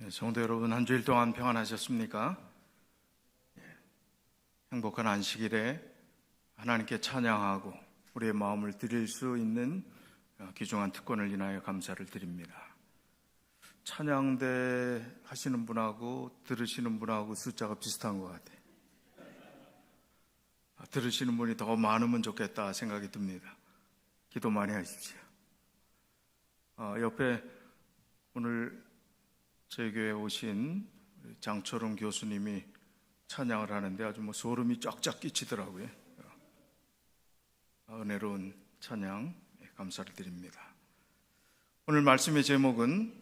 성도 여러분, 한 주일 동안 평안하셨습니까? 행복한 안식일에 하나님께 찬양하고 우리의 마음을 드릴 수 있는 귀중한 특권을 인하여 감사를 드립니다. 찬양대 하시는 분하고 들으시는 분하고 숫자가 비슷한 것 같아요. 들으시는 분이 더 많으면 좋겠다 생각이 듭니다. 기도 많이 하십시오. 옆에 오늘 저희 교회에 오신 장철웅 교수님이 찬양을 하는데 아주 소름이 쫙쫙 끼치더라고요. 은혜로운 찬양 감사를 드립니다. 오늘 말씀의 제목은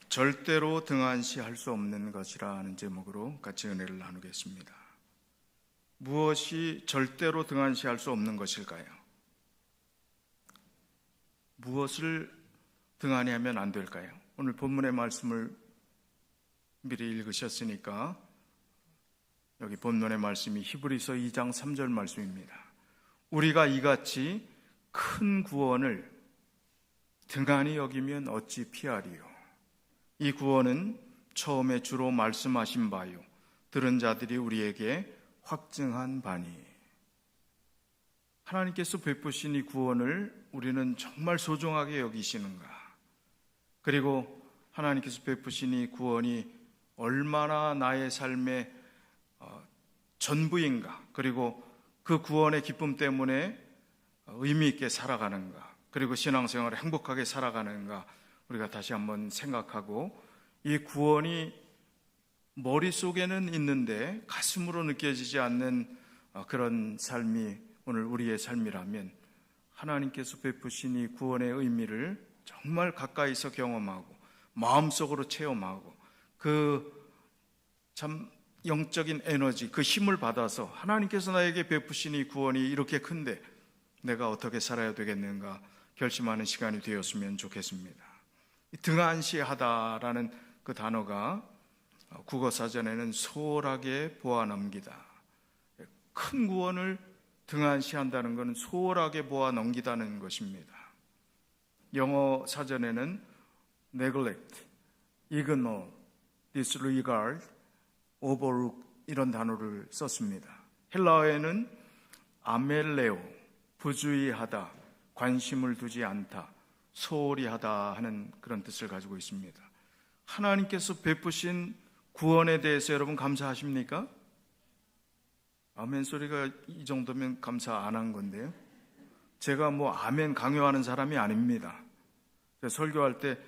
절대로 등한시할 수 없는 것이라는 제목으로 같이 은혜를 나누겠습니다. 무엇이 절대로 등한시할 수 없는 것일까요? 무엇을 등한시하면 안 될까요? 오늘 본문의 말씀을 미리 읽으셨으니까 여기 본문의 말씀이 히브리서 2장 3절 말씀입니다. 우리가 이같이 큰 구원을 등한히 여기면 어찌 피하리요. 이 구원은 처음에 주로 말씀하신 바요 들은 자들이 우리에게 확증한 바니. 하나님께서 베푸신 이 구원을 우리는 정말 소중하게 여기시는가? 그리고 하나님께서 베푸신 이 구원이 얼마나 나의 삶의 전부인가? 그리고 그 구원의 기쁨 때문에 의미 있게 살아가는가? 그리고 신앙생활을 행복하게 살아가는가? 우리가 다시 한번 생각하고, 이 구원이 머릿속에는 있는데 가슴으로 느껴지지 않는 그런 삶이 오늘 우리의 삶이라면 하나님께서 베푸신 이 구원의 의미를 정말 가까이서 경험하고 마음속으로 체험하고 그 참 영적인 에너지, 그 힘을 받아서 하나님께서 나에게 베푸신 이 구원이 이렇게 큰데 내가 어떻게 살아야 되겠는가 결심하는 시간이 되었으면 좋겠습니다. 등한시하다라는 그 단어가 국어사전에는 소홀하게 보아 넘기다. 큰 구원을 등한시한다는 것은 소홀하게 보아 넘기다는 것입니다. 영어 사전에는 neglect, ignore, disregard, overlook 이런 단어를 썼습니다. 헬라어에는 아멜레오, 부주의하다, 관심을 두지 않다, 소홀히 하다 하는 그런 뜻을 가지고 있습니다. 하나님께서 베푸신 구원에 대해서 여러분 감사하십니까? 아멘 소리가 이 정도면 감사 안 한 건데요. 제가 아멘 강요하는 사람이 아닙니다. 설교할 때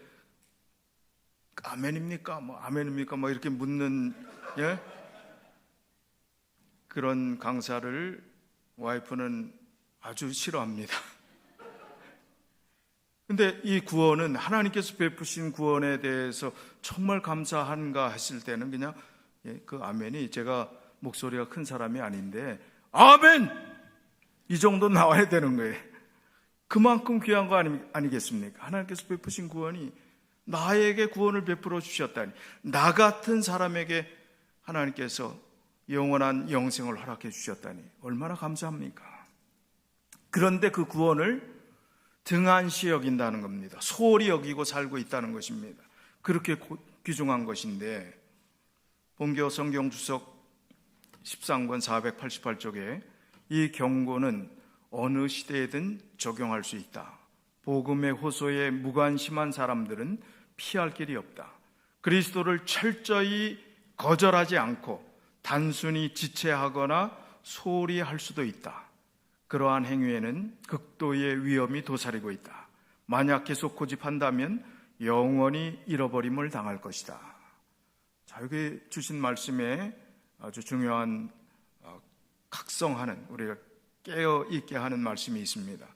아멘입니까? 아멘입니까? 이렇게 묻는 그런 강사를 와이프는 아주 싫어합니다. 근데 이 구원은 하나님께서 베푸신 구원에 대해서 정말 감사한가 하실 때는 그냥 그 아멘이, 제가 목소리가 큰 사람이 아닌데 아멘! 이 정도 나와야 되는 거예요. 그만큼 귀한 거 아니겠습니까? 하나님께서 베푸신 구원이 나에게 구원을 베풀어 주셨다니, 나 같은 사람에게 하나님께서 영원한 영생을 허락해 주셨다니 얼마나 감사합니까? 그런데 그 구원을 등한시 여긴다는 겁니다. 소홀히 여기고 살고 있다는 것입니다. 그렇게 귀중한 것인데, 본교 성경 주석 13권 488쪽에 이 경고는 어느 시대에든 적용할 수 있다. 복음의 호소에 무관심한 사람들은 피할 길이 없다. 그리스도를 철저히 거절하지 않고 단순히 지체하거나 소홀히 할 수도 있다. 그러한 행위에는 극도의 위험이 도사리고 있다. 만약 계속 고집한다면 영원히 잃어버림을 당할 것이다. 자, 여기 주신 말씀에 아주 중요한 각성하는, 우리가 깨어있게 하는 말씀이 있습니다.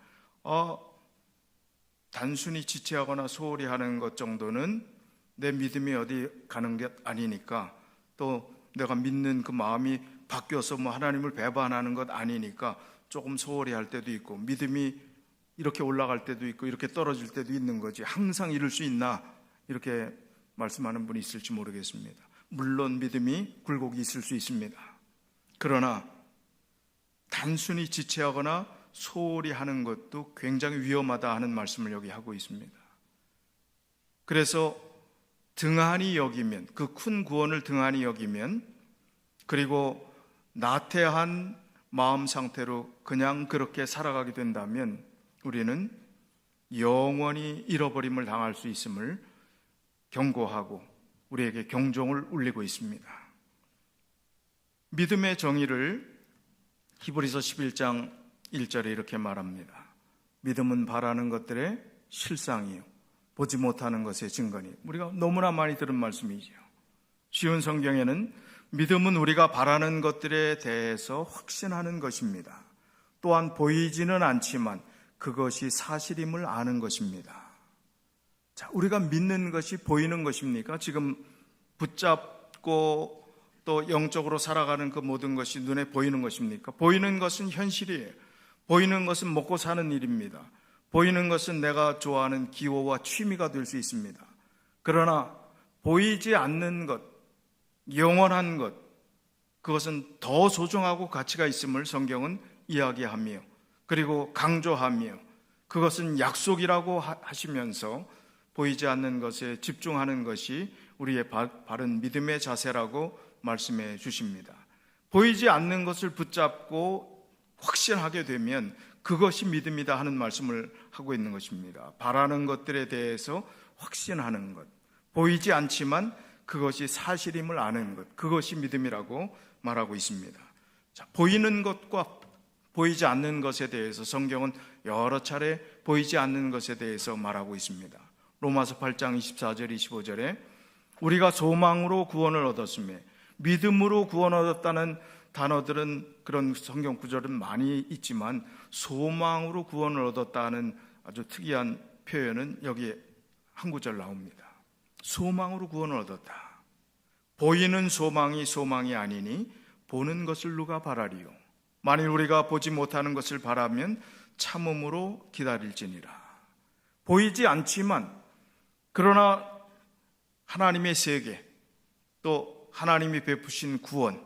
단순히 지체하거나 소홀히 하는 것 정도는 내 믿음이 어디 가는 게 아니니까, 또 내가 믿는 그 마음이 바뀌어서 하나님을 배반하는 것 아니니까 조금 소홀히 할 때도 있고, 믿음이 이렇게 올라갈 때도 있고 이렇게 떨어질 때도 있는 거지 항상 이룰 수 있나, 이렇게 말씀하는 분이 있을지 모르겠습니다. 물론 믿음이 굴곡이 있을 수 있습니다. 그러나 단순히 지체하거나 소홀히 하는 것도 굉장히 위험하다 하는 말씀을 여기 하고 있습니다. 그래서 등한히 여기면, 그 큰 구원을 등한히 여기면, 그리고 나태한 마음 상태로 그냥 그렇게 살아가게 된다면 우리는 영원히 잃어버림을 당할 수 있음을 경고하고 우리에게 경종을 울리고 있습니다. 믿음의 정의를 히브리서 11장 1절에 이렇게 말합니다. 믿음은 바라는 것들의 실상이요 보지 못하는 것의 증거니. 우리가 너무나 많이 들은 말씀이죠. 쉬운 성경에는 믿음은 우리가 바라는 것들에 대해서 확신하는 것입니다. 또한 보이지는 않지만 그것이 사실임을 아는 것입니다. 자, 우리가 믿는 것이 보이는 것입니까? 지금 붙잡고 또 영적으로 살아가는 그 모든 것이 눈에 보이는 것입니까? 보이는 것은 현실이에요. 보이는 것은 먹고 사는 일입니다. 보이는 것은 내가 좋아하는 기호와 취미가 될 수 있습니다. 그러나 보이지 않는 것, 영원한 것, 그것은 더 소중하고 가치가 있음을 성경은 이야기하며 그리고 강조하며 그것은 약속이라고 하시면서 보이지 않는 것에 집중하는 것이 우리의 바른 믿음의 자세라고 말씀해 주십니다. 보이지 않는 것을 붙잡고 확신하게 되면 그것이 믿음이다 하는 말씀을 하고 있는 것입니다. 바라는 것들에 대해서 확신하는 것, 보이지 않지만 그것이 사실임을 아는 것, 그것이 믿음이라고 말하고 있습니다. 자, 보이는 것과 보이지 않는 것에 대해서 성경은 여러 차례 보이지 않는 것에 대해서 말하고 있습니다. 로마서 8장 24절 25절에 우리가 소망으로 구원을 얻었으며 믿음으로 구원 얻었다는 단어들은, 그런 성경 구절은 많이 있지만 소망으로 구원을 얻었다는 아주 특이한 표현은 여기에 한 구절 나옵니다. 소망으로 구원을 얻었다. 보이는 소망이 소망이 아니니 보는 것을 누가 바라리요. 만일 우리가 보지 못하는 것을 바라면 참음으로 기다릴지니라. 보이지 않지만 그러나 하나님의 세계, 또 하나님이 베푸신 구원,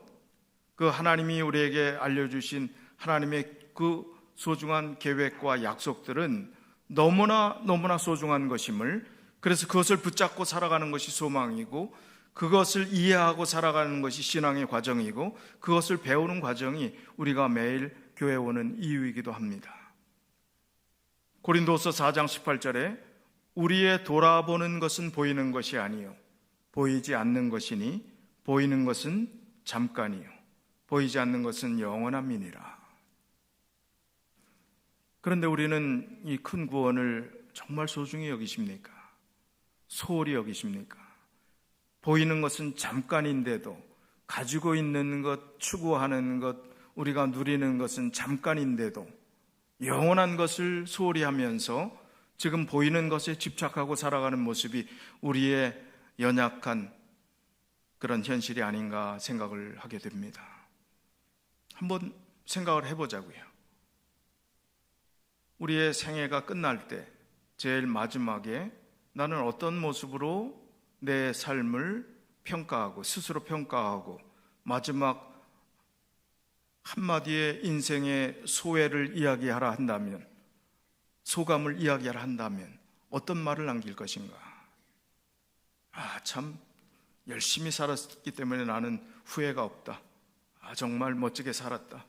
그 하나님이 우리에게 알려주신 하나님의 그 소중한 계획과 약속들은 너무나 소중한 것임을, 그래서 그것을 붙잡고 살아가는 것이 소망이고 그것을 이해하고 살아가는 것이 신앙의 과정이고 그것을 배우는 과정이 우리가 매일 교회에 오는 이유이기도 합니다. 고린도서 4장 18절에 우리의 돌아보는 것은 보이는 것이 아니요 보이지 않는 것이니 보이는 것은 잠깐이요 보이지 않는 것은 영원함이니라. 그런데 우리는 이 큰 구원을 정말 소중히 여기십니까? 소홀히 여기십니까? 보이는 것은 잠깐인데도, 가지고 있는 것, 추구하는 것, 우리가 누리는 것은 잠깐인데도 영원한 것을 소홀히 하면서 지금 보이는 것에 집착하고 살아가는 모습이 우리의 연약한 그런 현실이 아닌가 생각을 하게 됩니다. 한번 생각을 해보자고요. 우리의 생애가 끝날 때 제일 마지막에 나는 어떤 모습으로 내 삶을 평가하고 스스로 평가하고 마지막 한마디의 인생의 소회를 이야기하라 한다면, 소감을 이야기하라 한다면 어떤 말을 남길 것인가? 참 열심히 살았기 때문에 나는 후회가 없다. 정말 멋지게 살았다.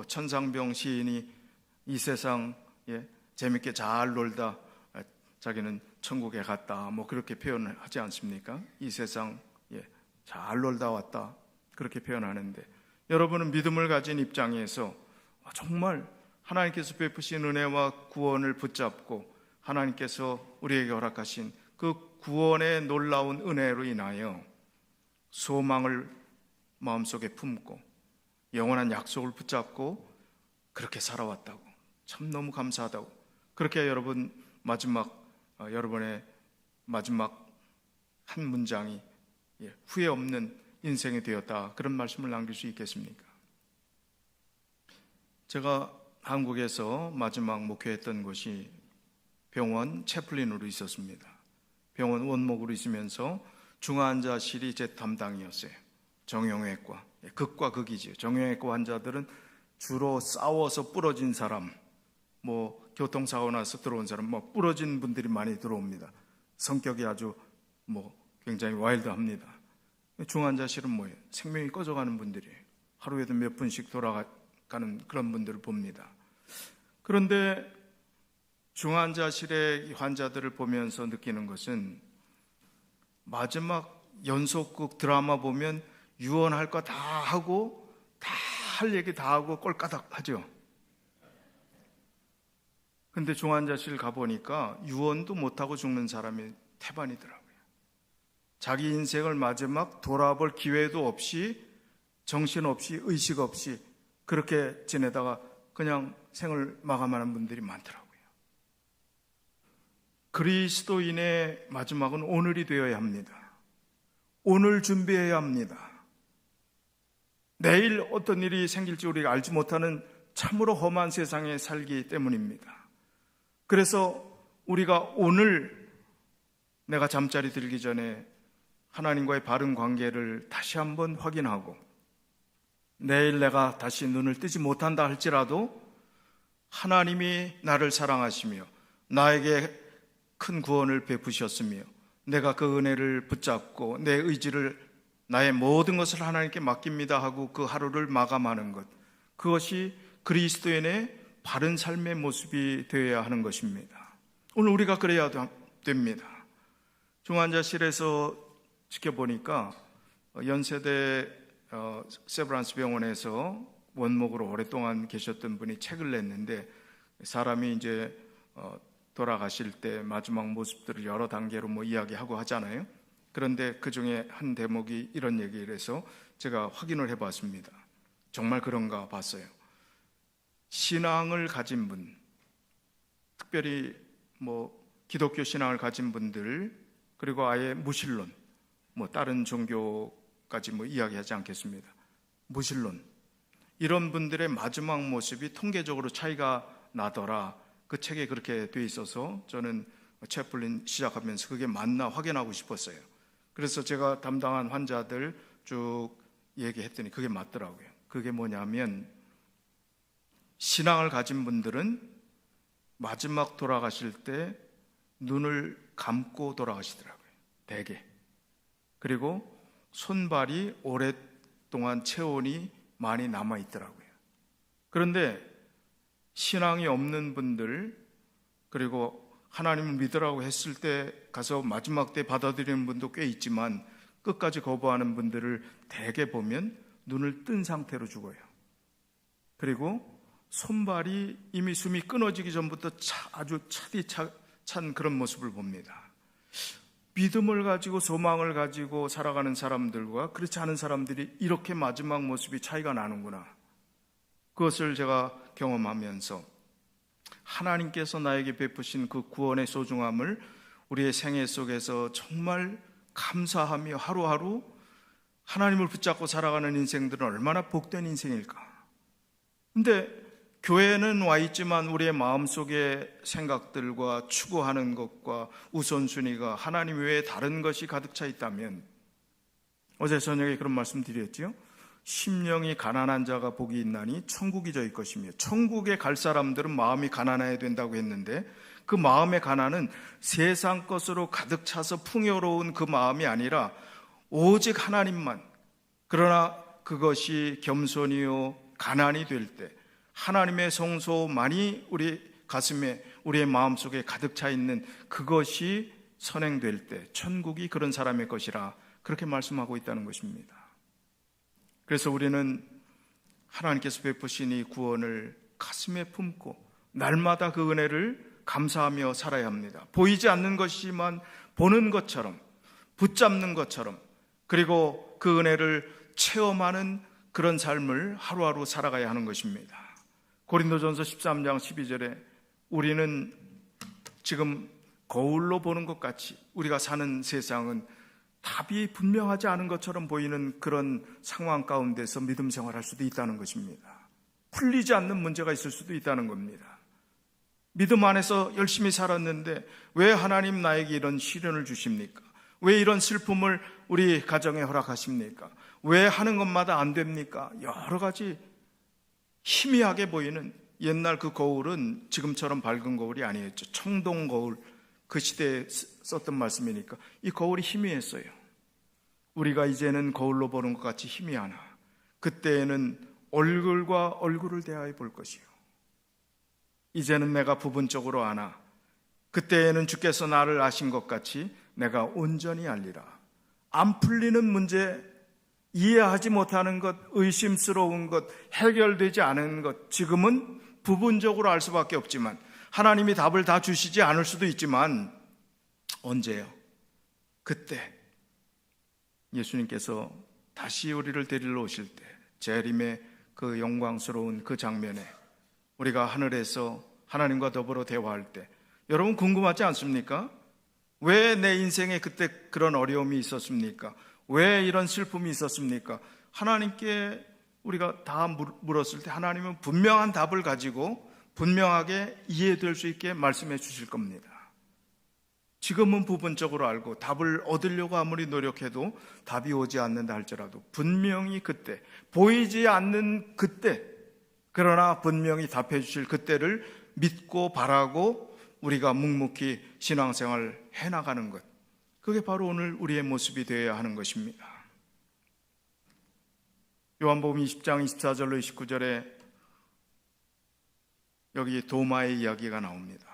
천상병 시인이 이 세상 재밌게 잘 놀다 자기는 천국에 갔다, 그렇게 표현을 하지 않습니까? 이 세상 잘 놀다 왔다, 그렇게 표현하는데, 여러분은 믿음을 가진 입장에서 정말 하나님께서 베푸신 은혜와 구원을 붙잡고 하나님께서 우리에게 허락하신 그 구원의 놀라운 은혜로 인하여 소망을 마음속에 품고 영원한 약속을 붙잡고 그렇게 살아왔다고, 참 너무 감사하다고, 그렇게 여러분의 마지막 한 문장이 후회 없는 인생이 되었다, 그런 말씀을 남길 수 있겠습니까? 제가 한국에서 마지막 목회했던 곳이 병원 채플린으로 있었습니다. 병원 원목으로 있으면서 중환자실이 제 담당이었어요. 정형외과, 극과 극이죠. 정형외과 환자들은 주로 싸워서 부러진 사람, 교통사고 나서 들어온 사람, 부러진 분들이 많이 들어옵니다. 성격이 아주 굉장히 와일드합니다. 중환자실은 뭐예요? 생명이 꺼져가는 분들이에요. 하루에도 몇 분씩 돌아가는 그런 분들을 봅니다. 그런데 중환자실의 환자들을 보면서 느끼는 것은 마지막 연속극 드라마 보면 유언할 거 다 하고 다 할 얘기 다 하고 꼴까닥 하죠. 근데 중환자실 가보니까 유언도 못하고 죽는 사람이 태반이더라고요. 자기 인생을 마지막 돌아볼 기회도 없이 정신없이 의식 없이 그렇게 지내다가 그냥 생을 마감하는 분들이 많더라고요. 그리스도인의 마지막은 오늘이 되어야 합니다. 오늘 준비해야 합니다. 내일 어떤 일이 생길지 우리가 알지 못하는 참으로 험한 세상에 살기 때문입니다. 그래서 우리가 오늘 내가 잠자리 들기 전에 하나님과의 바른 관계를 다시 한번 확인하고 내일 내가 다시 눈을 뜨지 못한다 할지라도 하나님이 나를 사랑하시며 나에게 큰 구원을 베푸셨으며 내가 그 은혜를 붙잡고 내 의지를 나의 모든 것을 하나님께 맡깁니다 하고 그 하루를 마감하는 것, 그것이 그리스도인의 바른 삶의 모습이 되어야 하는 것입니다. 오늘 우리가 그래야 됩니다. 중환자실에서 지켜보니까 연세대 세브란스 병원에서 원목으로 오랫동안 계셨던 분이 책을 냈는데, 사람이 이제 돌아가실 때 마지막 모습들을 여러 단계로 이야기하고 하잖아요. 그런데 그 중에 한 대목이 이런 얘기를 해서 제가 확인을 해봤습니다. 정말 그런가 봤어요. 신앙을 가진 분, 특별히 기독교 신앙을 가진 분들, 그리고 아예 무신론, 다른 종교까지 이야기하지 않겠습니다. 무신론, 이런 분들의 마지막 모습이 통계적으로 차이가 나더라. 그 책에 그렇게 돼 있어서 저는 채플린 시작하면서 그게 맞나 확인하고 싶었어요. 그래서 제가 담당한 환자들 쭉 얘기했더니 그게 맞더라고요. 그게 뭐냐면, 신앙을 가진 분들은 마지막 돌아가실 때 눈을 감고 돌아가시더라고요. 대개. 그리고 손발이 오랫동안 체온이 많이 남아있더라고요. 그런데 신앙이 없는 분들, 그리고 하나님을 믿으라고 했을 때 가서 마지막 때 받아들이는 분도 꽤 있지만 끝까지 거부하는 분들을 대개 보면 눈을 뜬 상태로 죽어요. 그리고 손발이 이미 숨이 끊어지기 전부터 아주 찬 그런 모습을 봅니다. 믿음을 가지고 소망을 가지고 살아가는 사람들과 그렇지 않은 사람들이 이렇게 마지막 모습이 차이가 나는구나. 그것을 제가 경험하면서 하나님께서 나에게 베푸신 그 구원의 소중함을 우리의 생애 속에서 정말 감사하며 하루하루 하나님을 붙잡고 살아가는 인생들은 얼마나 복된 인생일까. 근데 교회는 와 있지만 우리의 마음속의 생각들과 추구하는 것과 우선순위가 하나님 외에 다른 것이 가득 차 있다면, 어제 저녁에 그런 말씀 드렸죠. 심령이 가난한 자가 복이 있나니 천국이 저희 것이며, 천국에 갈 사람들은 마음이 가난해야 된다고 했는데, 그 마음의 가난은 세상 것으로 가득 차서 풍요로운 그 마음이 아니라 오직 하나님만, 그러나 그것이 겸손이요 가난이 될 때 하나님의 성소만이 우리 가슴에, 우리의 마음속에 가득 차 있는 그것이 선행될 때 천국이 그런 사람의 것이라, 그렇게 말씀하고 있다는 것입니다. 그래서 우리는 하나님께서 베푸신 이 구원을 가슴에 품고 날마다 그 은혜를 감사하며 살아야 합니다. 보이지 않는 것이지만 보는 것처럼, 붙잡는 것처럼, 그리고 그 은혜를 체험하는 그런 삶을 하루하루 살아가야 하는 것입니다. 고린도전서 13장 12절에 우리는 지금 거울로 보는 것 같이 우리가 사는 세상은 답이 분명하지 않은 것처럼 보이는 그런 상황 가운데서 믿음 생활할 수도 있다는 것입니다. 풀리지 않는 문제가 있을 수도 있다는 겁니다. 믿음 안에서 열심히 살았는데 왜 하나님 나에게 이런 시련을 주십니까? 왜 이런 슬픔을 우리 가정에 허락하십니까? 왜 하는 것마다 안 됩니까? 여러 가지 희미하게 보이는, 옛날 그 거울은 지금처럼 밝은 거울이 아니었죠. 청동 거울, 그 시대에 썼던 말씀이니까 이 거울이 희미했어요. 우리가 이제는 거울로 보는 것 같이 희미하나 그때에는 얼굴과 얼굴을 대하여 볼 것이요. 이제는 내가 부분적으로 아나 그때에는 주께서 나를 아신 것 같이 내가 온전히 알리라. 안 풀리는 문제, 이해하지 못하는 것, 의심스러운 것, 해결되지 않은 것, 지금은 부분적으로 알 수밖에 없지만 하나님이 답을 다 주시지 않을 수도 있지만 언제요? 그때 예수님께서 다시 우리를 데리러 오실 때 재림의 그 영광스러운 그 장면에 우리가 하늘에서 하나님과 더불어 대화할 때 여러분 궁금하지 않습니까? 왜 내 인생에 그때 그런 어려움이 있었습니까? 왜 이런 슬픔이 있었습니까? 하나님께 우리가 다 물었을 때 하나님은 분명한 답을 가지고 분명하게 이해될 수 있게 말씀해 주실 겁니다. 지금은 부분적으로 알고 답을 얻으려고 아무리 노력해도 답이 오지 않는다 할지라도 분명히 그때, 보이지 않는 그때, 그러나 분명히 답해 주실 그때를 믿고 바라고 우리가 묵묵히 신앙생활을 해나가는 것, 그게 바로 오늘 우리의 모습이 되어야 하는 것입니다. 요한복음 20장 24절로 29절에 여기 도마의 이야기가 나옵니다.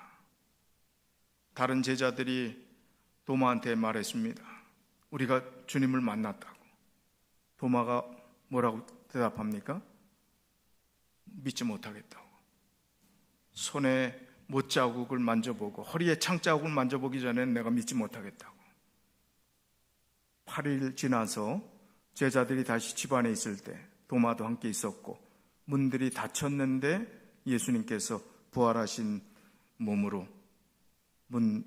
다른 제자들이 도마한테 말했습니다. 우리가 주님을 만났다고. 도마가 뭐라고 대답합니까? 믿지 못하겠다고. 손에 못자국을 만져보고 허리에 창자국을 만져보기 전에는 내가 믿지 못하겠다고. 8일 지나서 제자들이 다시 집안에 있을 때 도마도 함께 있었고 문들이 닫혔는데 예수님께서 부활하신 몸으로 문을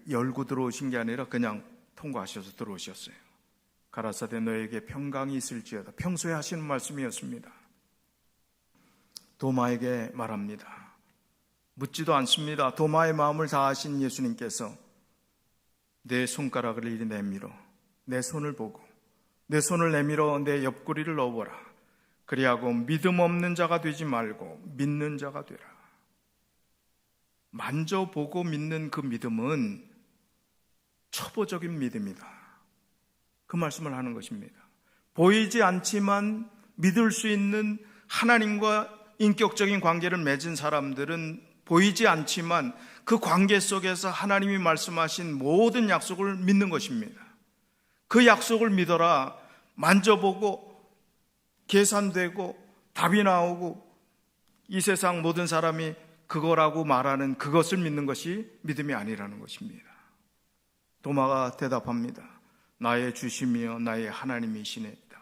열고 들어오신 게 아니라 그냥 통과하셔서 들어오셨어요. 가라사대 너에게 평강이 있을지어다. 평소에 하시는 말씀이었습니다. 도마에게 말합니다. 묻지도 않습니다. 도마의 마음을 다 아신 예수님께서 내 손가락을 이리 내밀어 내 손을 보고 내 손을 내밀어 내 옆구리를 넣어보라. 그리하고 믿음 없는 자가 되지 말고 믿는 자가 되라. 만져보고 믿는 그 믿음은 초보적인 믿음이다. 그 말씀을 하는 것입니다. 보이지 않지만 믿을 수 있는 하나님과 인격적인 관계를 맺은 사람들은 보이지 않지만 그 관계 속에서 하나님이 말씀하신 모든 약속을 믿는 것입니다. 그 약속을 믿어라. 만져보고 계산되고 답이 나오고 이 세상 모든 사람이 그거라고 말하는 그것을 믿는 것이 믿음이 아니라는 것입니다. 도마가 대답합니다. 나의 주심이여 나의 하나님이시네이다.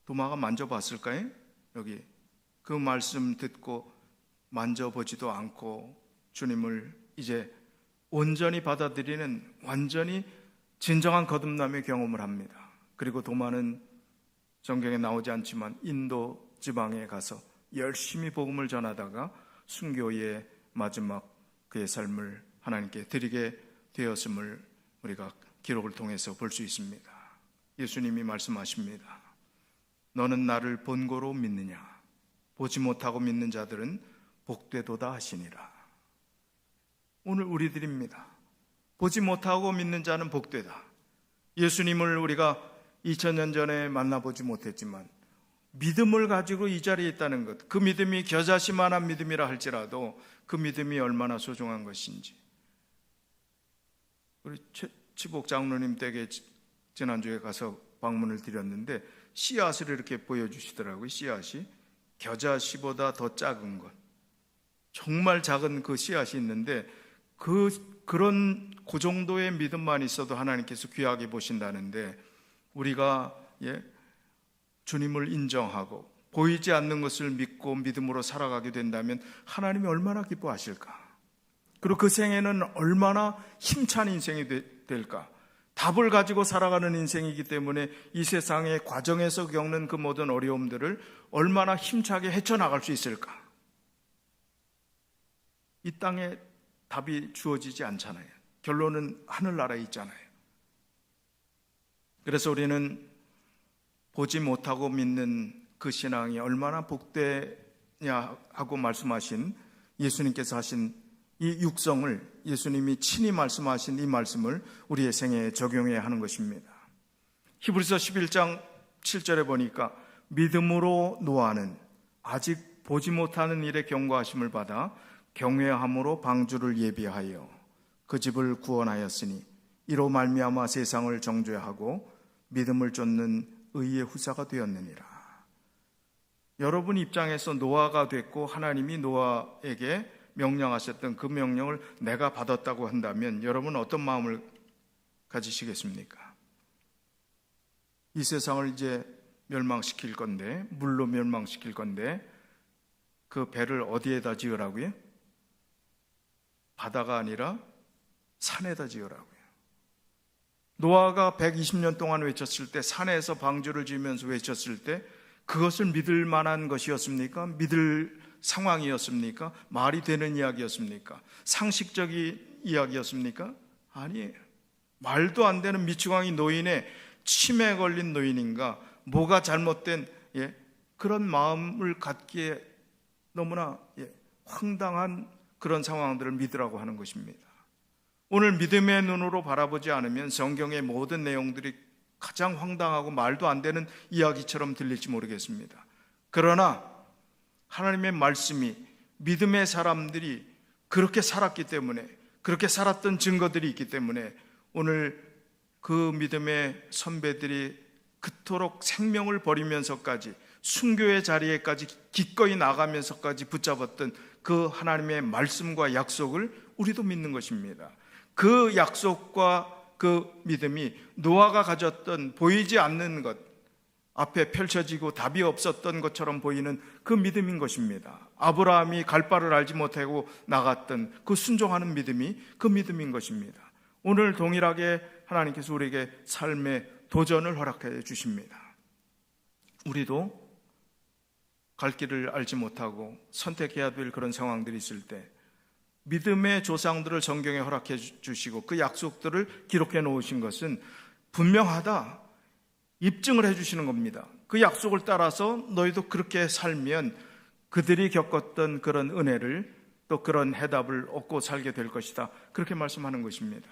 도마가 만져봤을까요? 여기 그 말씀 듣고 만져보지도 않고 주님을 이제 온전히 받아들이는 완전히 진정한 거듭남의 경험을 합니다. 그리고 도마는 성경에 나오지 않지만 인도 지방에 가서 열심히 복음을 전하다가 순교의 마지막 그의 삶을 하나님께 드리게 되었음을 우리가 기록을 통해서 볼 수 있습니다. 예수님이 말씀하십니다. 너는 나를 본고로 믿느냐? 보지 못하고 믿는 자들은 복되도다 하시니라. 오늘 우리들입니다. 보지 못하고 믿는 자는 복되다. 예수님을 우리가 2000년 전에 만나보지 못했지만 믿음을 가지고 이 자리에 있다는 것, 그 믿음이 겨자씨만한 믿음이라 할지라도 그 믿음이 얼마나 소중한 것인지. 우리 치복 장로님 댁에 지난주에 가서 방문을 드렸는데 씨앗을 이렇게 보여주시더라고요. 씨앗이 겨자씨보다 더 작은 것, 정말 작은 그 씨앗이 있는데 그런 그 정도의 믿음만 있어도 하나님께서 귀하게 보신다는데 우리가 주님을 인정하고 보이지 않는 것을 믿고 믿음으로 살아가게 된다면 하나님이 얼마나 기뻐하실까? 그리고 그 생애는 얼마나 힘찬 인생이 될까? 답을 가지고 살아가는 인생이기 때문에 이 세상의 과정에서 겪는 그 모든 어려움들을 얼마나 힘차게 헤쳐나갈 수 있을까? 이 땅에 답이 주어지지 않잖아요. 결론은 하늘나라에 있잖아요. 그래서 우리는 보지 못하고 믿는 그 신앙이 얼마나 복되냐 하고 말씀하신 예수님께서 하신 이 육성을 예수님이 친히 말씀하신 이 말씀을 우리의 생애에 적용해야 하는 것입니다. 히브리서 11장 7절에 보니까 믿음으로 노아는 아직 보지 못하는 일에 경고하심을 받아 경외함으로 방주를 예비하여 그 집을 구원하였으니 이로 말미암아 세상을 정죄하고 믿음을 쫓는 의의 후사가 되었느니라. 여러분 입장에서 노아가 됐고 하나님이 노아에게 명령하셨던 그 명령을 내가 받았다고 한다면 여러분 어떤 마음을 가지시겠습니까? 이 세상을 이제 멸망시킬 건데, 물로 멸망시킬 건데 그 배를 어디에다 지으라고요? 바다가 아니라 산에다 지으라고요. 노아가 120년 동안 외쳤을 때, 산에서 방주를 지으면서 외쳤을 때 그것을 믿을 만한 것이었습니까? 믿을 상황이었습니까? 말이 되는 이야기였습니까? 상식적인 이야기였습니까? 아니에요. 말도 안 되는 미치광이 노인의 치매에 걸린 노인인가, 뭐가 잘못된 그런 마음을 갖기에 너무나 황당한 그런 상황들을 믿으라고 하는 것입니다. 오늘 믿음의 눈으로 바라보지 않으면 성경의 모든 내용들이 가장 황당하고 말도 안 되는 이야기처럼 들릴지 모르겠습니다. 그러나 하나님의 말씀이 믿음의 사람들이 그렇게 살았기 때문에, 그렇게 살았던 증거들이 있기 때문에 오늘 그 믿음의 선배들이 그토록 생명을 버리면서까지 순교의 자리에까지 기꺼이 나가면서까지 붙잡았던 그 하나님의 말씀과 약속을 우리도 믿는 것입니다. 그 약속과 그 믿음이 노아가 가졌던 보이지 않는 것, 앞에 펼쳐지고 답이 없었던 것처럼 보이는 그 믿음인 것입니다. 아브라함이 갈 바를 알지 못하고 나갔던 그 순종하는 믿음이 그 믿음인 것입니다. 오늘 동일하게 하나님께서 우리에게 삶의 도전을 허락해 주십니다. 우리도 갈 길을 알지 못하고 선택해야 될 그런 상황들이 있을 때 믿음의 조상들을 성경에 허락해 주시고 그 약속들을 기록해 놓으신 것은 분명하다, 입증을 해 주시는 겁니다. 그 약속을 따라서 너희도 그렇게 살면 그들이 겪었던 그런 은혜를, 또 그런 해답을 얻고 살게 될 것이다, 그렇게 말씀하는 것입니다.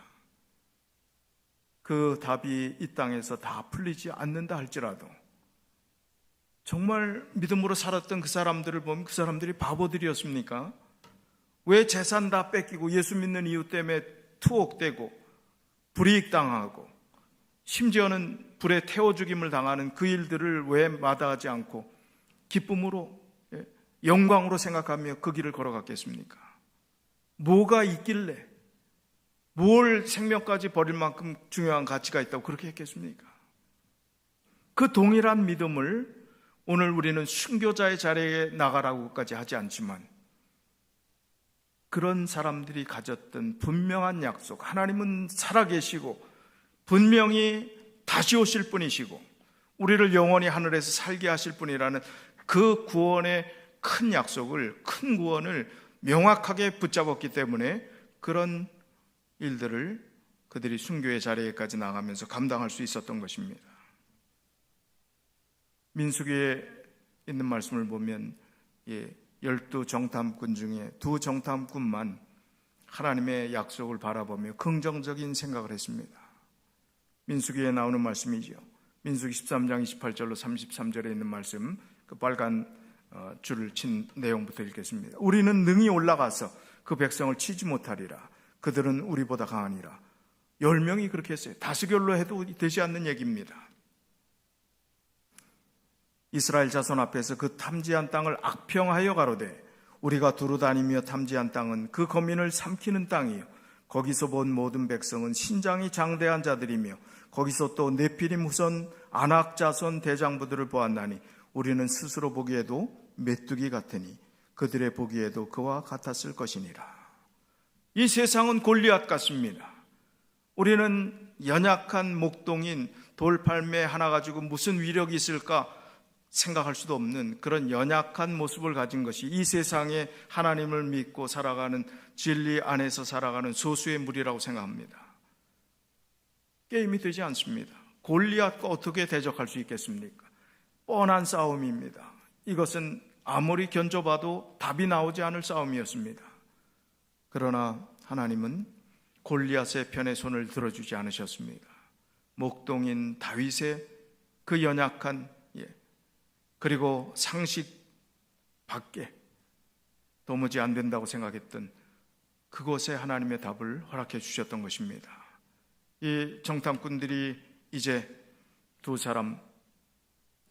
그 답이 이 땅에서 다 풀리지 않는다 할지라도 정말 믿음으로 살았던 그 사람들을 보면 그 사람들이 바보들이었습니까? 왜 재산 다 뺏기고 예수 믿는 이유 때문에 투옥되고 불이익당하고 심지어는 불에 태워 죽임을 당하는 그 일들을 왜 마다하지 않고 기쁨으로, 영광으로 생각하며 그 길을 걸어갔겠습니까? 뭐가 있길래, 뭘 생명까지 버릴 만큼 중요한 가치가 있다고 그렇게 했겠습니까? 그 동일한 믿음을 오늘 우리는 순교자의 자리에 나가라고까지 하지 않지만 그런 사람들이 가졌던 분명한 약속, 하나님은 살아계시고 분명히 다시 오실 분이시고 우리를 영원히 하늘에서 살게 하실 분이라는 그 구원의 큰 약속을, 큰 구원을 명확하게 붙잡았기 때문에 그런 일들을 그들이 순교의 자리에까지 나가면서 감당할 수 있었던 것입니다. 민수기에 있는 말씀을 보면 12정탐꾼 중에 2정탐꾼만 하나님의 약속을 바라보며 긍정적인 생각을 했습니다. 민수기에 나오는 말씀이죠. 민수기 13장 28절로 33절에 있는 말씀, 그 빨간 줄을 친 내용부터 읽겠습니다. 우리는 능히 올라가서 그 백성을 치지 못하리라. 그들은 우리보다 강하니라. 10명이 그렇게 했어요. 다수결로 해도 되지 않는 얘기입니다. 이스라엘 자손 앞에서 그 탐지한 땅을 악평하여 가로되 우리가 두루 다니며 탐지한 땅은 그 거민을 삼키는 땅이요 거기서 본 모든 백성은 신장이 장대한 자들이며 거기서 또 네피림 후손 아낙 자손 대장부들을 보았나니 우리는 스스로 보기에도 메뚜기 같으니 그들의 보기에도 그와 같았을 것이니라. 이 세상은 골리앗 같습니다. 우리는 연약한 목동인 돌팔매 하나 가지고 무슨 위력이 있을까 생각할 수도 없는 그런 연약한 모습을 가진 것이 이 세상에 하나님을 믿고 살아가는, 진리 안에서 살아가는 소수의 무리라고 생각합니다. 게임이 되지 않습니다. 골리앗과 어떻게 대적할 수 있겠습니까? 뻔한 싸움입니다. 이것은 아무리 견져봐도 답이 나오지 않을 싸움이었습니다. 그러나 하나님은 골리앗의 편에 손을 들어주지 않으셨습니다. 목동인 다윗의 그 연약한 그리고 상식 밖에 도무지 안 된다고 생각했던 그곳에 하나님의 답을 허락해 주셨던 것입니다. 이 정탐꾼들이 이제 두 사람,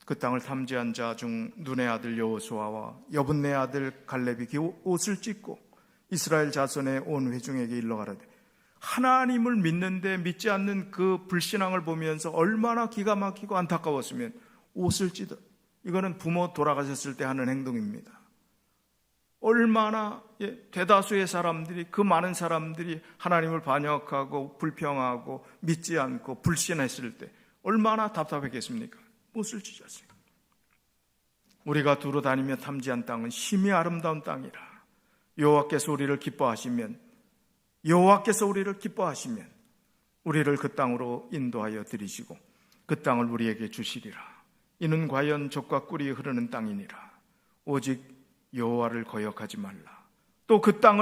그 땅을 탐지한 자 중 눈의 아들 여호수아와 여분네 아들 갈렙이 옷을 찢고 이스라엘 자손의 온 회중에게 일러 가라되, 하나님을 믿는데 믿지 않는 그 불신앙을 보면서 얼마나 기가 막히고 안타까웠으면 옷을 찢어. 이거는 부모 돌아가셨을 때 하는 행동입니다. 얼마나 대다수의 사람들이, 그 많은 사람들이 하나님을 반역하고 불평하고 믿지 않고 불신했을 때 얼마나 답답했겠습니까? 옷을 찢었어요. 우리가 두루 다니며 탐지한 땅은 심히 아름다운 땅이라. 여호와께서 우리를 기뻐하시면 우리를 그 땅으로 인도하여 들이시고 그 땅을 우리에게 주시리라. 이는 과연 젖과 꿀이 흐르는 땅이니라. 오직 여호와를 거역하지 말라. 또 그 땅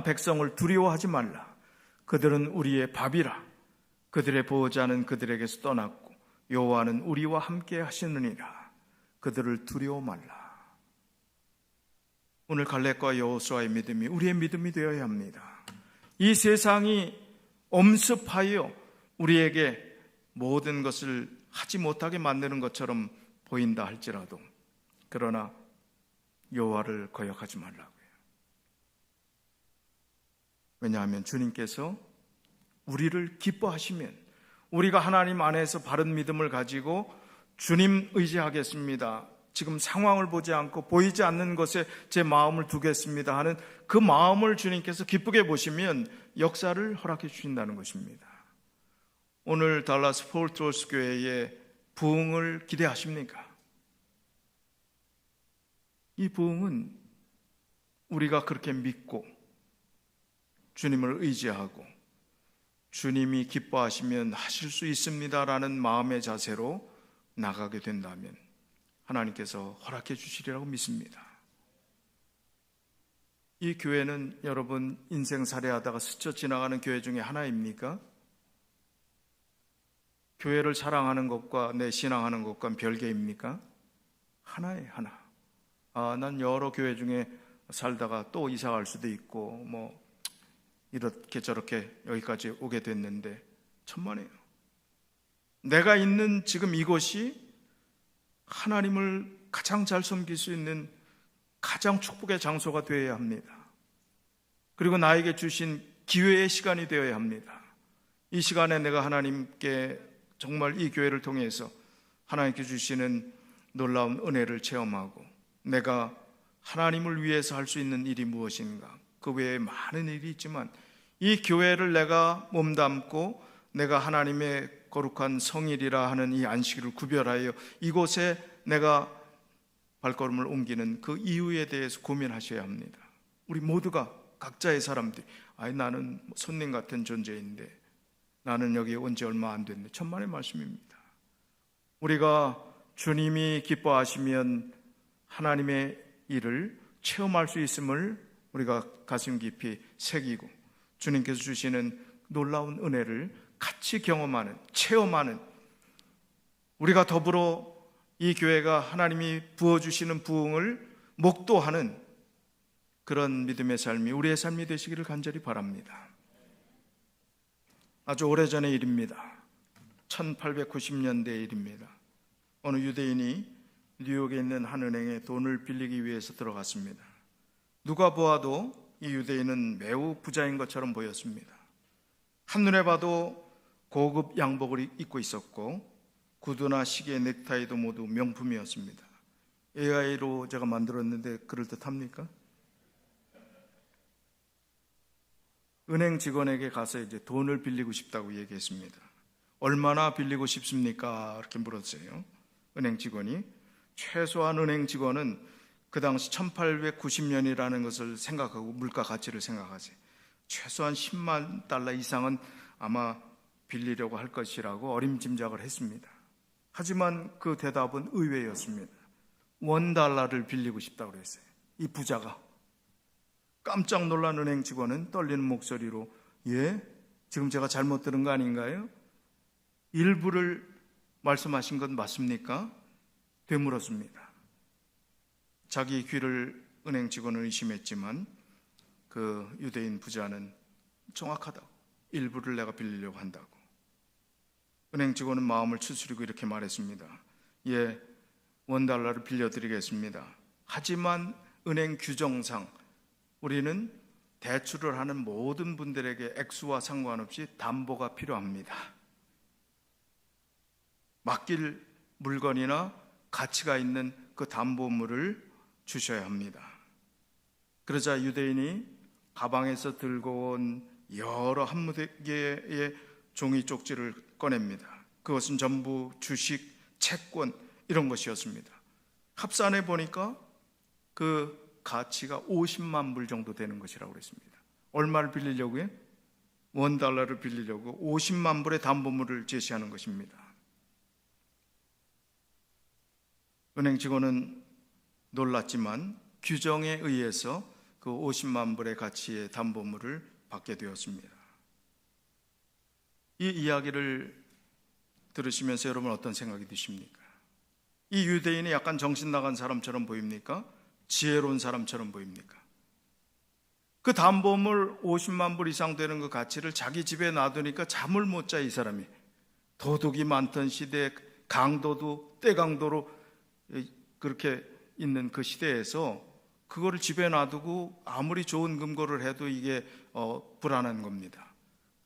백성을 두려워하지 말라. 그들은 우리의 밥이라. 그들의 보호자는 그들에게서 떠났고 여호와는 우리와 함께 하시느니라. 그들을 두려워 말라. 오늘 갈렙과 여호수아의 믿음이 우리의 믿음이 되어야 합니다. 이 세상이 엄습하여 우리에게 모든 것을 하지 못하게 만드는 것처럼 보인다 할지라도, 그러나 여호와를 거역하지 말라고요. 왜냐하면 주님께서 우리를 기뻐하시면 우리가 하나님 안에서 바른 믿음을 가지고 주님 의지하겠습니다, 지금 상황을 보지 않고 보이지 않는 것에 제 마음을 두겠습니다 하는 그 마음을 주님께서 기쁘게 보시면 역사를 허락해 주신다는 것입니다. 오늘 달라스 폴트로스 교회의 부흥을 기대하십니까? 이 부흥은 우리가 그렇게 믿고 주님을 의지하고 주님이 기뻐하시면 하실 수 있습니다라는 마음의 자세로 나가게 된다면 하나님께서 허락해 주시리라고 믿습니다. 이 교회는 여러분 인생 살해하다가 스쳐 지나가는 교회 중에 하나입니까? 교회를 사랑하는 것과 내 신앙하는 것과는 별개입니까? 하나예요, 하나. 난 여러 교회 중에 살다가 또 이사 갈 수도 있고 이렇게 저렇게 여기까지 오게 됐는데 천만에요. 내가 있는 지금 이곳이 하나님을 가장 잘 섬길 수 있는 가장 축복의 장소가 되어야 합니다. 그리고 나에게 주신 기회의 시간이 되어야 합니다. 이 시간에 내가 하나님께 정말 이 교회를 통해서 하나님께 주시는 놀라운 은혜를 체험하고 내가 하나님을 위해서 할 수 있는 일이 무엇인가, 그 외에 많은 일이 있지만 이 교회를 내가 몸담고 내가 하나님의 거룩한 성일이라 하는 이 안식일을 구별하여 이곳에 내가 발걸음을 옮기는 그 이유에 대해서 고민하셔야 합니다. 우리 모두가 각자의 사람들이 나는 손님 같은 존재인데, 나는 여기 온 지 얼마 안 됐는데, 천만의 말씀입니다. 우리가 주님이 기뻐하시면 하나님의 일을 체험할 수 있음을 우리가 가슴 깊이 새기고 주님께서 주시는 놀라운 은혜를 같이 경험하는, 체험하는, 우리가 더불어 이 교회가 하나님이 부어주시는 부흥을 목도하는 그런 믿음의 삶이 우리의 삶이 되시기를 간절히 바랍니다. 아주 오래전의 일입니다. 1890년대의 일입니다. 어느 유대인이 뉴욕에 있는 한 은행에 돈을 빌리기 위해서 들어갔습니다. 누가 보아도 이 유대인은 매우 부자인 것처럼 보였습니다. 한눈에 봐도 고급 양복을 입고 있었고 구두나 시계, 넥타이도 모두 명품이었습니다. AI로 제가 만들었는데 그럴듯합니까? 은행 직원에게 가서 이제 돈을 빌리고 싶다고 얘기했습니다. 얼마나 빌리고 싶습니까? 이렇게 물었어요. 은행 직원이. 최소한 은행 직원은 그 당시 1890년이라는 것을 생각하고 물가 가치를 생각하지, 최소한 10만 달러 이상은 아마 빌리려고 할 것이라고 어림짐작을 했습니다. 하지만 그 대답은 의외였습니다. $1를 빌리고 싶다고 그랬어요. 이 부자가. 깜짝 놀란 은행 직원은 떨리는 목소리로 예? 지금 제가 잘못 들은 거 아닌가요? 일부를 말씀하신 건 맞습니까? 되물었습니다. 자기 귀를 은행 직원은 의심했지만 그 유대인 부자는 정확하다고, 일부를 내가 빌리려고 한다고. 은행 직원은 마음을 추스리고 이렇게 말했습니다. 예, $1 빌려드리겠습니다. 하지만 은행 규정상 우리는 대출을 하는 모든 분들에게 액수와 상관없이 담보가 필요합니다. 맡길 물건이나 가치가 있는 그 담보물을 주셔야 합니다. 그러자 유대인이 가방에서 들고 온 여러 한무대 개의 종이 쪽지를 꺼냅니다. 그것은 전부 주식, 채권 이런 것이었습니다. 합산해 보니까 그 가치가 50만 불 정도 되는 것이라고 그랬습니다. 얼마를 빌리려고요? $1를 빌리려고 50만 불의 담보물을 제시하는 것입니다. 은행 직원은 놀랐지만 규정에 의해서 그 50만 불의 가치의 담보물을 받게 되었습니다. 이 이야기를 들으시면서 여러분 어떤 생각이 드십니까? 이 유대인이 약간 정신 나간 사람처럼 보입니까? 지혜로운 사람처럼 보입니까? 그 담보물 50만 불 이상 되는 그 가치를 자기 집에 놔두니까 잠을 못 자. 이 사람이 도둑이 많던 시대, 강도도 때강도로 그렇게 있는 그 시대에서 그거를 집에 놔두고 아무리 좋은 금고를 해도 이게 불안한 겁니다.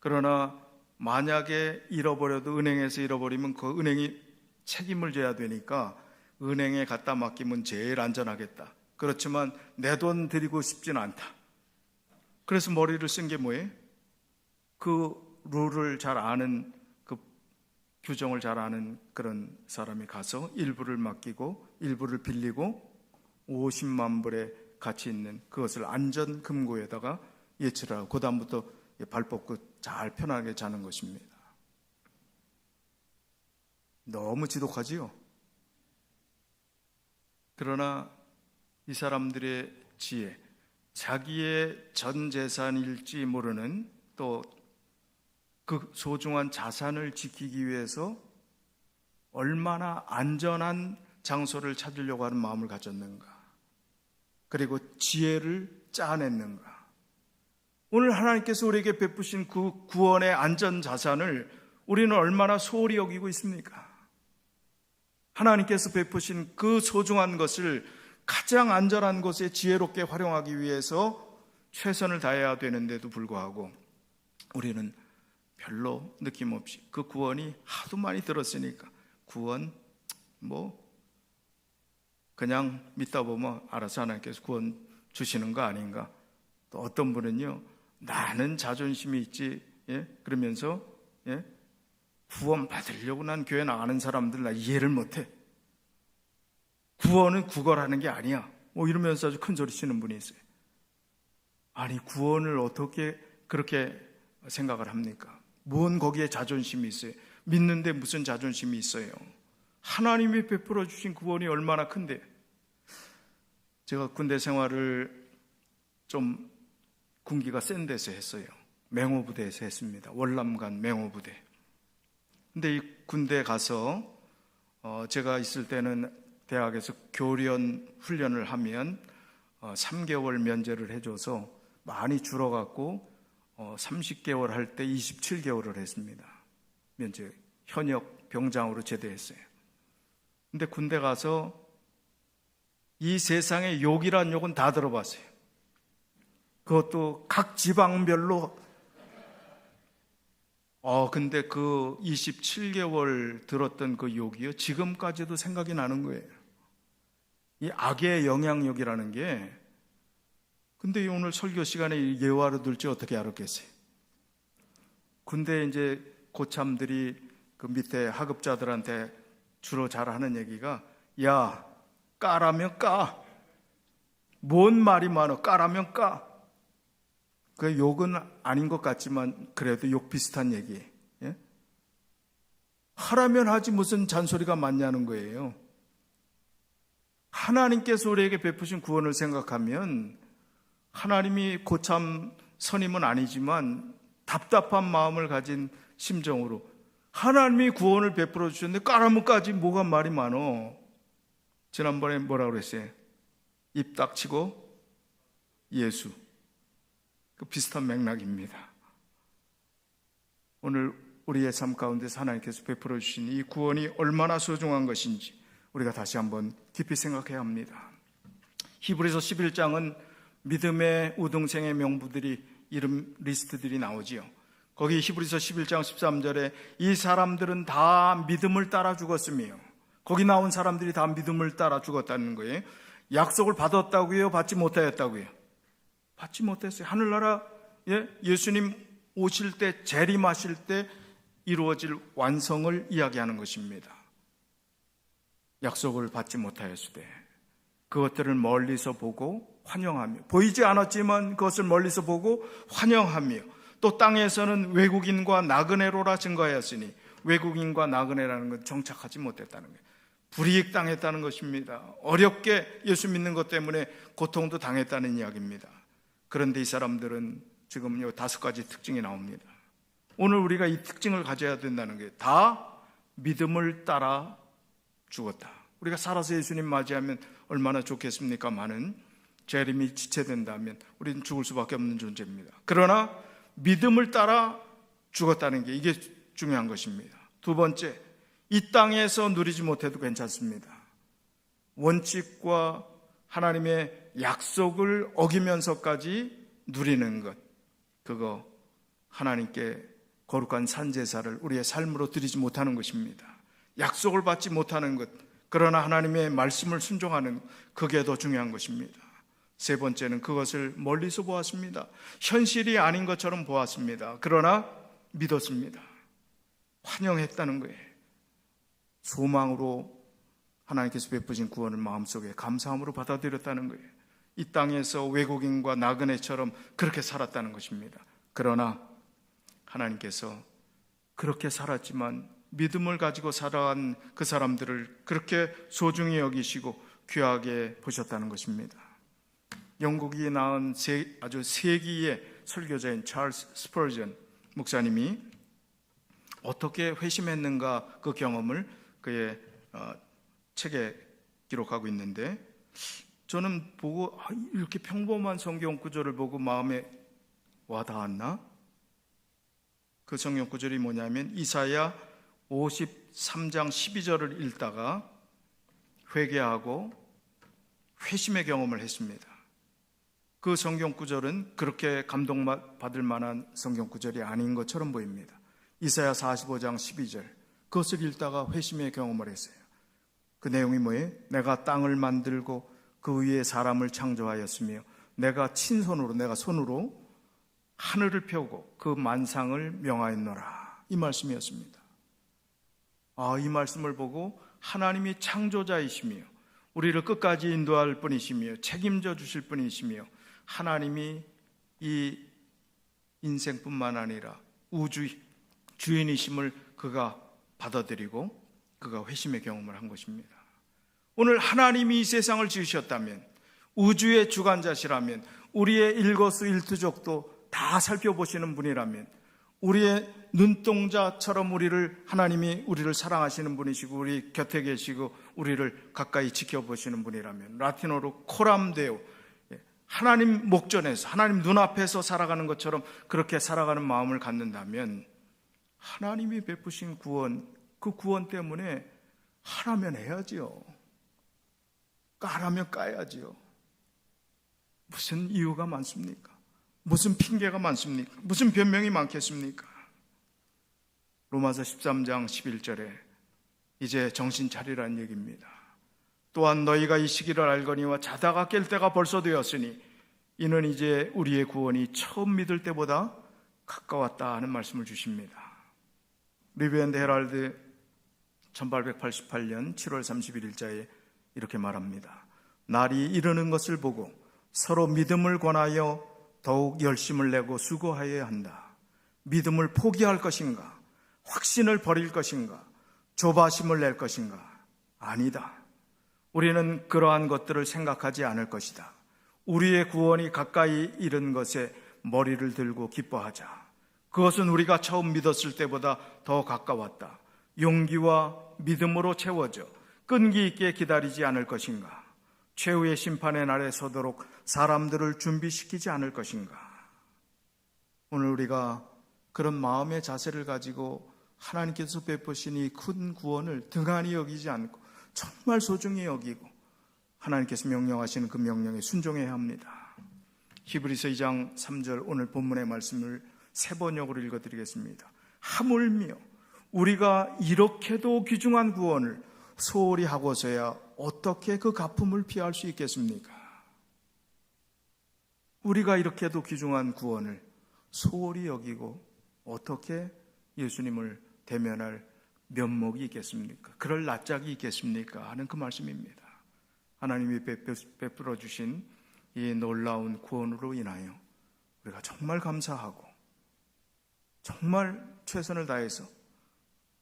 그러나 만약에 잃어버려도, 은행에서 잃어버리면 그 은행이 책임을 져야 되니까 은행에 갖다 맡기면 제일 안전하겠다. 그렇지만 내 돈 드리고 싶진 않다. 그래서 머리를 쓴 게 뭐예요? 그 룰을 잘 아는, 그 규정을 잘 아는 그런 사람이 가서 일부를 맡기고 일부를 빌리고 50만 불의 가치 있는 그것을 안전 금고에다가 예치를 하고 그 다음부터 발 뻗고 잘 편하게 자는 것입니다. 너무 지독하지요? 그러나 이 사람들의 지혜, 자기의 전 재산일지 모르는 또 그 소중한 자산을 지키기 위해서 얼마나 안전한 장소를 찾으려고 하는 마음을 가졌는가, 그리고 지혜를 짜냈는가. 오늘 하나님께서 우리에게 베푸신 그 구원의 안전 자산을 우리는 얼마나 소홀히 여기고 있습니까? 하나님께서 베푸신 그 소중한 것을 가장 안전한 곳에 지혜롭게 활용하기 위해서 최선을 다해야 되는데도 불구하고 우리는 별로 느낌 없이 그 구원이 하도 많이 들었으니까 구원 그냥 믿다 보면 알아서 하나님께서 구원 주시는 거 아닌가. 또 어떤 분은요, 나는 자존심이 있지, 그러면서 구원 받으려고 난 교회 나가는 사람들 나 이해를 못해. 구원은 구걸하는 게 아니야. 이러면서 아주 큰 소리 치는 분이 있어요. 아니, 구원을 어떻게 그렇게 생각을 합니까? 뭔 거기에 자존심이 있어요? 믿는데 무슨 자존심이 있어요? 하나님이 베풀어 주신 구원이 얼마나 큰데. 제가 군대 생활을 좀 군기가 센 데서 했어요. 맹호부대에서 했습니다. 월남간 맹호부대. 근데 이 군대 가서 제가 있을 때는 대학에서 교련 훈련을 하면 3개월 면제를 해줘서 많이 줄어갖고 30개월 할 때 27개월을 했습니다. 면제, 현역 병장으로 제대했어요. 근데 군대 가서 이 세상에 욕이란 욕은 다 들어봤어요. 그것도 각 지방별로. 근데 그 27개월 들었던 그 욕이요, 지금까지도 생각이 나는 거예요. 이 악의 영향력이라는 게. 근데 오늘 설교 시간에 예화로 들지 어떻게 알았겠어요? 군대 이제 고참들이 그 밑에 하급자들한테 주로 잘 하는 얘기가, 야, 까라면 까. 뭔 말이 많어? 까라면 까. 그 욕은 아닌 것 같지만 그래도 욕 비슷한 얘기. 하라면 하지 무슨 잔소리가 많냐는 거예요. 하나님께서 우리에게 베푸신 구원을 생각하면 하나님이 고참 선임은 아니지만 답답한 마음을 가진 심정으로 하나님이 구원을 베풀어 주셨는데 까라무까지 뭐가 말이 많어. 지난번에 뭐라고 그랬어요? 입 닥치고 예수. 그 비슷한 맥락입니다. 오늘 우리의 삶 가운데서 하나님께서 베풀어 주신 이 구원이 얼마나 소중한 것인지 우리가 다시 한번 깊이 생각해야 합니다. 히브리서 11장은 믿음의 우등생의 명부들이 이름 리스트들이 나오지요. 거기 히브리서 11장 13절에 이 사람들은 다 믿음을 따라 죽었으며, 거기 나온 사람들이 다 믿음을 따라 죽었다는 거예요. 약속을 받았다고요? 받지 못하였다고요? 받지 못했어요. 하늘나라 예수님 오실 때, 재림하실 때 이루어질 완성을 이야기하는 것입니다. 약속을 받지 못하였을 때 그것들을 멀리서 보고 환영하며, 보이지 않았지만 그것을 멀리서 보고 환영하며, 또 땅에서는 외국인과 나그네로라 증거하였으니, 외국인과 나그네라는 건 정착하지 못했다는 거예요. 불이익당했다는 것입니다. 어렵게 예수 믿는 것 때문에 고통도 당했다는 이야기입니다. 그런데 이 사람들은 지금 5가지 특징이 나옵니다. 오늘 우리가 이 특징을 가져야 된다는 게, 다 믿음을 따라 죽었다. 우리가 살아서 예수님 맞이하면 얼마나 좋겠습니까? 많은 재림이 지체된다면 우리는 죽을 수밖에 없는 존재입니다. 그러나 믿음을 따라 죽었다는 게, 이게 중요한 것입니다. 두 번째, 이 땅에서 누리지 못해도 괜찮습니다. 원칙과 하나님의 약속을 어기면서까지 누리는 것, 그거 하나님께 거룩한 산제사를 우리의 삶으로 드리지 못하는 것입니다. 약속을 받지 못하는 것, 그러나 하나님의 말씀을 순종하는, 그게 더 중요한 것입니다. 세 번째는 그것을 멀리서 보았습니다. 현실이 아닌 것처럼 보았습니다. 그러나 믿었습니다. 환영했다는 거예요. 소망으로 하나님께서 베푸신 구원을 마음속에 감사함으로 받아들였다는 거예요. 이 땅에서 외국인과 나그네처럼 그렇게 살았다는 것입니다. 그러나 하나님께서 그렇게 살았지만 믿음을 가지고 살아간 그 사람들을 그렇게 소중히 여기시고 귀하게 보셨다는 것입니다. 영국이 낳은 아주 세기의 설교자인 찰스 스퍼전 목사님이 어떻게 회심했는가, 그 경험을 그의 책에 기록하고 있는데, 저는 보고 이렇게 평범한 성경 구절을 보고 마음에 와닿았나? 그 성경 구절이 뭐냐면 이사야 53장 12절을 읽다가 회개하고 회심의 경험을 했습니다. 그 성경 구절은 그렇게 감동받을 만한 성경 구절이 아닌 것처럼 보입니다. 이사야 45장 12절, 그것을 읽다가 회심의 경험을 했어요. 그 내용이 뭐예요? 내가 땅을 만들고 그 위에 사람을 창조하였으며 내가 친손으로, 내가 손으로 하늘을 펴고 그 만상을 명하였노라, 이 말씀이었습니다. 이 말씀을 보고 하나님이 창조자이시며 우리를 끝까지 인도할 분이시며 책임져 주실 분이시며, 하나님이 이 인생뿐만 아니라 우주 주인이심을 그가 받아들이고 그가 회심의 경험을 한 것입니다. 오늘 하나님이 이 세상을 지으셨다면, 우주의 주관자시라면, 우리의 일거수일투족도 다 살펴보시는 분이라면, 우리의 눈동자처럼 하나님이 우리를 사랑하시는 분이시고 우리 곁에 계시고 우리를 가까이 지켜보시는 분이라면, 라틴어로 코람데오, 하나님 목전에서, 하나님 눈앞에서 살아가는 것처럼 그렇게 살아가는 마음을 갖는다면, 하나님이 베푸신 구원, 그 구원 때문에 하라면 해야지요. 까라면 까야지요. 무슨 이유가 많습니까? 무슨 핑계가 많습니까? 무슨 변명이 많겠습니까? 로마서 13장 11절에 이제 정신 차리라는 얘기입니다. 또한 너희가 이 시기를 알거니와 자다가 깰 때가 벌써 되었으니 이는 이제 우리의 구원이 처음 믿을 때보다 가까웠다 하는 말씀을 주십니다. 리뷰 앤드 헤럴드 1888년 7월 31일자에 이렇게 말합니다. 날이 이르는 것을 보고 서로 믿음을 권하여 더욱 열심을 내고 수고하여야 한다. 믿음을 포기할 것인가? 확신을 버릴 것인가? 조바심을 낼 것인가? 아니다. 우리는 그러한 것들을 생각하지 않을 것이다. 우리의 구원이 가까이 이른 것에 머리를 들고 기뻐하자. 그것은 우리가 처음 믿었을 때보다 더 가까웠다. 용기와 믿음으로 채워져 끈기 있게 기다리지 않을 것인가? 최후의 심판의 날에 서도록 사람들을 준비시키지 않을 것인가? 오늘 우리가 그런 마음의 자세를 가지고 하나님께서 베푸신 이 큰 구원을 등한히 여기지 않고 정말 소중히 여기고 하나님께서 명령하시는 그 명령에 순종해야 합니다. 히브리서 2장 3절 오늘 본문의 말씀을 세 번역으로 읽어드리겠습니다. 하물며 우리가 이렇게도 귀중한 구원을 소홀히 하고서야 어떻게 그 가품을 피할 수 있겠습니까? 우리가 이렇게도 귀중한 구원을 소홀히 여기고 어떻게 예수님을 대면할 면목이 있겠습니까? 그럴 낯짝이 있겠습니까? 하는 그 말씀입니다. 하나님이 베풀어 주신 이 놀라운 구원으로 인하여 우리가 정말 감사하고 정말 최선을 다해서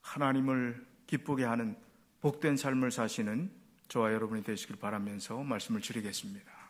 하나님을 기쁘게 하는 복된 삶을 사시는 저와 여러분이 되시길 바라면서 말씀을 드리겠습니다.